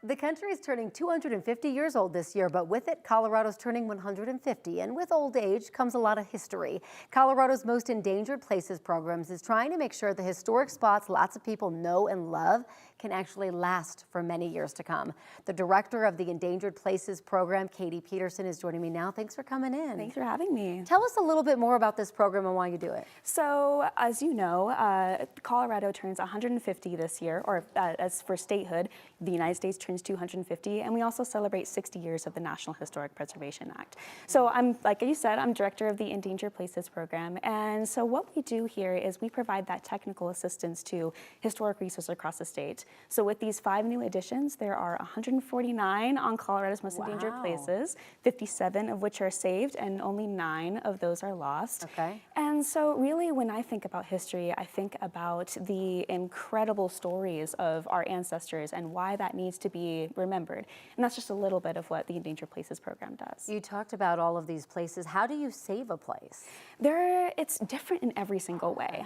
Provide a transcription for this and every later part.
The country is turning 250 years old this year, but with it, Colorado's turning 150. And with old age comes a lot of history. Colorado's Most Endangered Places programs is trying to make sure the historic spots lots of people know and love can actually last for many years to come. The director of the Endangered Places program, Katie Peterson, is joining me now. Thanks for coming in. Thanks for having me. Tell us a little bit more about this program and why you do it. So, as you know, Colorado turns 150 this year, or as for statehood, the United States turns 250, and we also celebrate 60 years of the National Historic Preservation Act. So like you said, I'm director of the Endangered Places program, and so what we do here is we provide that technical assistance to historic resources across the state. So with these 5 new additions, there are 149 on Colorado's Most Endangered Places, 57 of which are saved, and only 9 of those are lost. Okay. And so really, when I think about history, I think about the incredible stories of our ancestors and why that needs to be remembered. And that's just a little bit of what the Endangered Places program does. You talked about all of these places. How do you save a place? It's different in every single way.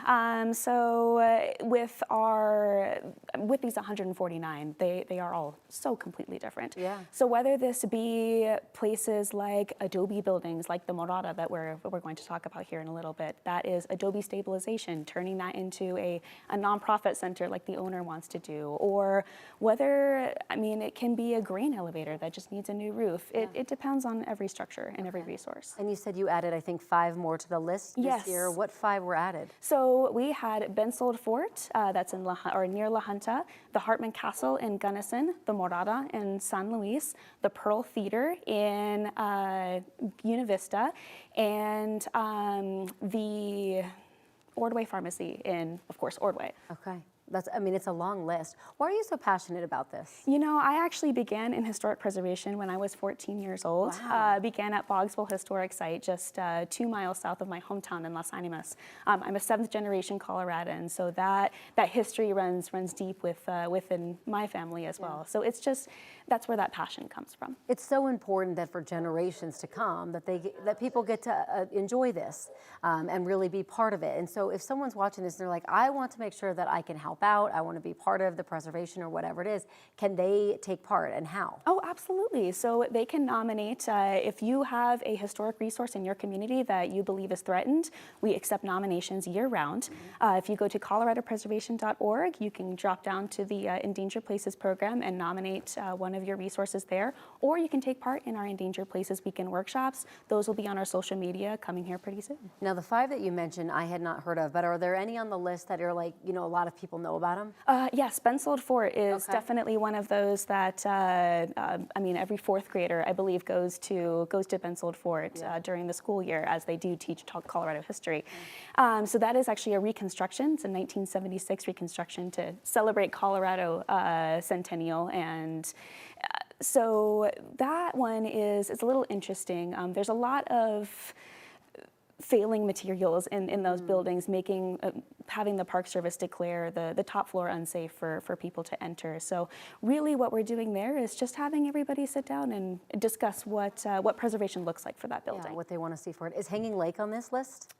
With these 149, they are all so completely different. Yeah. So whether this be places like adobe buildings, like the Morada that we're going to talk about here in a little bit, that is adobe stabilization, turning that into a nonprofit center like the owner wants to do, or whether, it can be a grain elevator that just needs a new roof. Yeah. It depends on every structure and every resource. And you said you added, I think, 5 more to the list this year. What 5 were added? So we had Bensold Fort, that's in near La Junta, the Hartman Castle in Gunnison, the Morada in San Luis, the Pearl Theater in Buena Vista, and the Ordway Pharmacy in, of course, Ordway. Okay. It's a long list. Why are you so passionate about this? You know, I actually began in historic preservation when I was 14 years old. Wow. Began at Boggsville Historic Site, just 2 miles south of my hometown in Las Animas. I'm a 7th generation Coloradan, so that history runs deep within my family as well. So that's where that passion comes from. It's so important that for generations to come, that people get to enjoy this and really be part of it. And so if someone's watching this and they're like, I want to make sure that I can help out, I want to be part of the preservation or whatever it is, can they take part and how? Oh, absolutely. So they can nominate. If you have a historic resource in your community that you believe is threatened, we accept nominations year-round. If you go to coloradopreservation.org, you can drop down to the Endangered Places program and nominate one of your resources there, or you can take part in our Endangered Places weekend workshops. Those will be on our social media coming here pretty soon. Now, the 5 that you mentioned, I had not heard of, but are there any on the list that are like, a lot of people know about them? Yes, Bensold Fort is definitely one of those that, every 4th grader, I believe, goes to Bensold Fort during the school year, as they do teach Colorado history. So that is actually a reconstruction. It's a 1976 reconstruction to celebrate Colorado centennial, and so that one is a little interesting. There's a lot of failing materials in those buildings, having the Park Service declare the top floor unsafe for people to enter. So really what we're doing there is just having everybody sit down and discuss what preservation looks like for that building. Yeah, what they want to see for it. Is Hanging Lake on this list?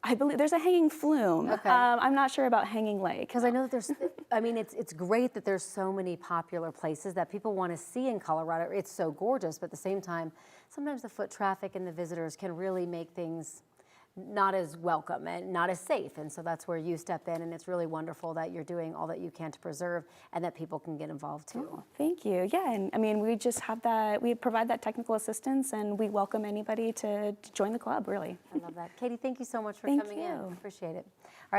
I believe there's a Hanging Flume. Okay. I'm not sure about Hanging Lake. Because I know that there's, it's great that there's so many popular places that people want to see in Colorado. It's so gorgeous, but at the same time, sometimes the foot traffic and the visitors can really make things not as welcome and not as safe. And so that's where you step in, and it's really wonderful that you're doing all that you can to preserve and that people can get involved too. Oh, thank you. Yeah, and we just have we provide that technical assistance, and we welcome anybody to join the club, really. I love that. Katie, thank you so much for coming in. Thank you. Appreciate it. All right.